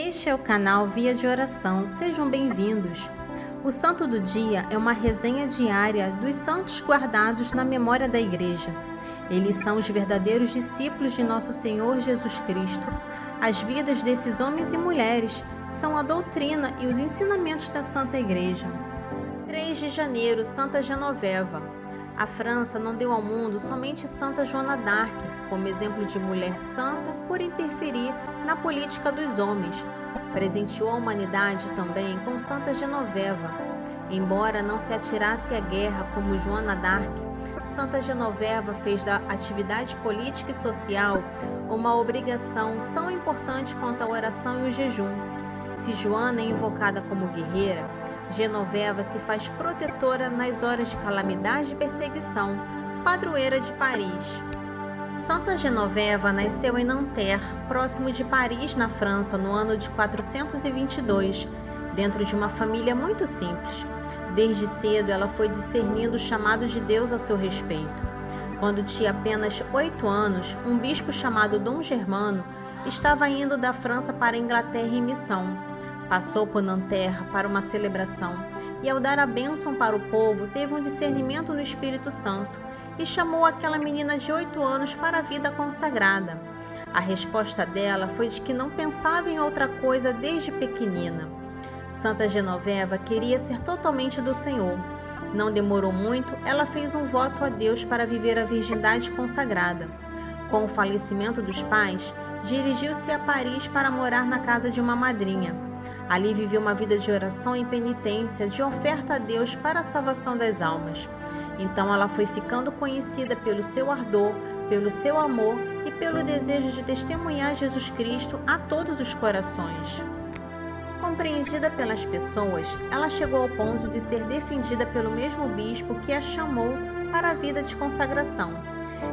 Este é o canal Via de Oração, sejam bem-vindos. O Santo do Dia é uma resenha diária dos santos guardados na memória da Igreja. Eles são os verdadeiros discípulos de nosso Senhor Jesus Cristo. As vidas desses homens e mulheres são a doutrina e os ensinamentos da Santa Igreja. 3 de janeiro, Santa Genoveva. A França não deu ao mundo somente Santa Joana d'Arc, como exemplo de mulher santa por interferir na política dos homens. Presenteou a humanidade também com Santa Genoveva. Embora não se atirasse à guerra como Joana d'Arc, Santa Genoveva fez da atividade política e social uma obrigação tão importante quanto a oração e o jejum. Se Joana é invocada como guerreira, Genoveva se faz protetora nas horas de calamidade e perseguição, padroeira de Paris. Santa Genoveva nasceu em Nanterre, próximo de Paris, na França, no ano de 422, dentro de uma família muito simples. Desde cedo ela foi discernindo o chamado de Deus a seu respeito. Quando tinha apenas 8 anos, um bispo chamado Dom Germano estava indo da França para a Inglaterra em missão. Passou por Nanterre para uma celebração e, ao dar a bênção para o povo, teve um discernimento no Espírito Santo e chamou aquela menina de 8 anos para a vida consagrada. A resposta dela foi de que não pensava em outra coisa desde pequenina. Santa Genoveva queria ser totalmente do Senhor. Não demorou muito, ela fez um voto a Deus para viver a virgindade consagrada. Com o falecimento dos pais, dirigiu-se a Paris para morar na casa de uma madrinha. Ali viveu uma vida de oração e penitência, de oferta a Deus para a salvação das almas. Então ela foi ficando conhecida pelo seu ardor, pelo seu amor e pelo desejo de testemunhar Jesus Cristo a todos os corações. Compreendida pelas pessoas, ela chegou ao ponto de ser defendida pelo mesmo bispo que a chamou para a vida de consagração.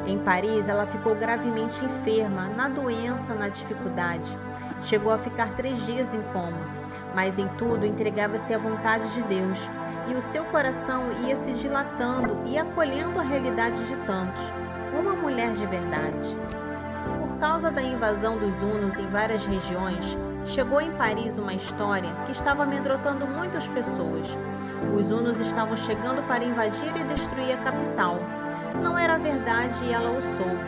Em Paris, ela ficou gravemente enferma, na doença, na dificuldade. Chegou a ficar 3 dias em coma, mas em tudo entregava-se à vontade de Deus, e o seu coração ia se dilatando e acolhendo a realidade de tantos, uma mulher de verdade. Por causa da invasão dos hunos em várias regiões, chegou em Paris uma história que estava amedrontando muitas pessoas. Os hunos estavam chegando para invadir e destruir a capital. Não era verdade e ela o soube.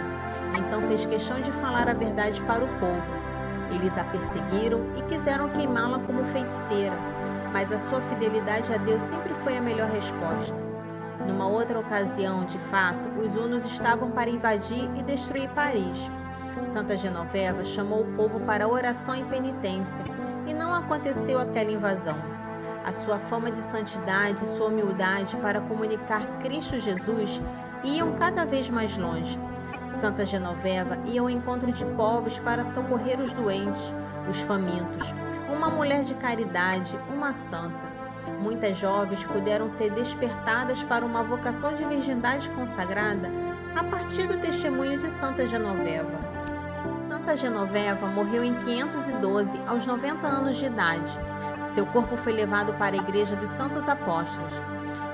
Então fez questão de falar a verdade para o povo. Eles a perseguiram e quiseram queimá-la como feiticeira, mas a sua fidelidade a Deus sempre foi a melhor resposta. Numa outra ocasião, de fato, os hunos estavam para invadir e destruir Paris. Santa Genoveva chamou o povo para oração e penitência, e não aconteceu aquela invasão. A sua fama de santidade e sua humildade para comunicar Cristo Jesus iam cada vez mais longe. Santa Genoveva ia ao encontro de povos para socorrer os doentes, os famintos. Uma mulher de caridade, uma santa. Muitas jovens puderam ser despertadas para uma vocação de virgindade consagrada a partir do testemunho de Santa Genoveva. Santa Genoveva morreu em 512, aos 90 anos de idade. Seu corpo foi levado para a Igreja dos Santos Apóstolos.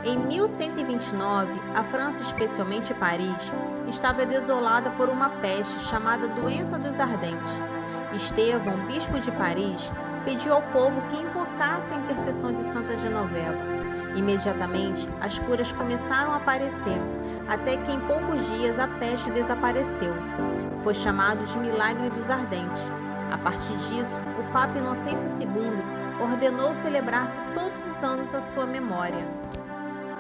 Em 1129, a França, especialmente Paris, estava desolada por uma peste chamada Doença dos Ardentes. Estevão, bispo de Paris, pediu ao povo que invocasse a intercessão de Santa Genoveva. Imediatamente, as curas começaram a aparecer, até que em poucos dias a peste desapareceu. Foi chamado de Milagre dos Ardentes. A partir disso, o Papa Inocêncio II ordenou celebrar-se todos os anos a sua memória.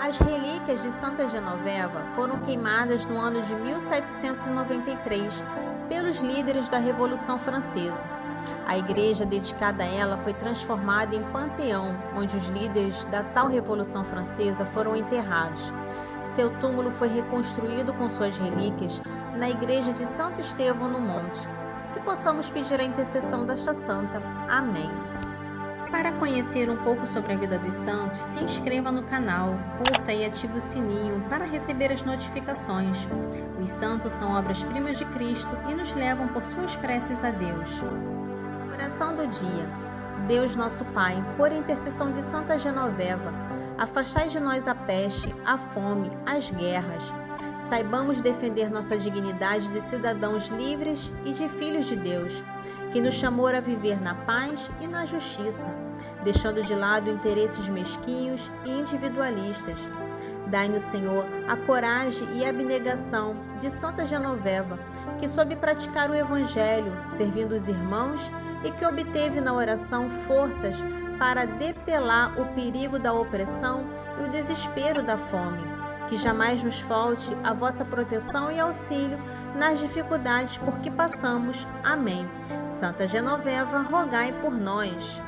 As relíquias de Santa Genoveva foram queimadas no ano de 1793 pelos líderes da Revolução Francesa. A igreja dedicada a ela foi transformada em panteão, onde os líderes da tal Revolução Francesa foram enterrados. Seu túmulo foi reconstruído com suas relíquias na igreja de Santo Estevão no Monte. Que possamos pedir a intercessão desta santa. Amém. Para conhecer um pouco sobre a vida dos santos, se inscreva no canal, curta e ative o sininho para receber as notificações. Os santos são obras-primas de Cristo e nos levam por suas preces a Deus. Oração do dia. Deus nosso Pai, por intercessão de Santa Genoveva, afastai de nós a peste, a fome, as guerras. saibamos defender nossa dignidade de cidadãos livres e de filhos de Deus, que nos chamou a viver na paz e na justiça, deixando de lado interesses mesquinhos e individualistas. Dai-nos, Senhor, a coragem e a abnegação de Santa Genoveva, que soube praticar o Evangelho, servindo os irmãos, e que obteve na oração forças para depelar o perigo da opressão e o desespero da fome. Que jamais nos falte a vossa proteção e auxílio nas dificuldades por que passamos. Amém. Santa Genoveva, rogai por nós.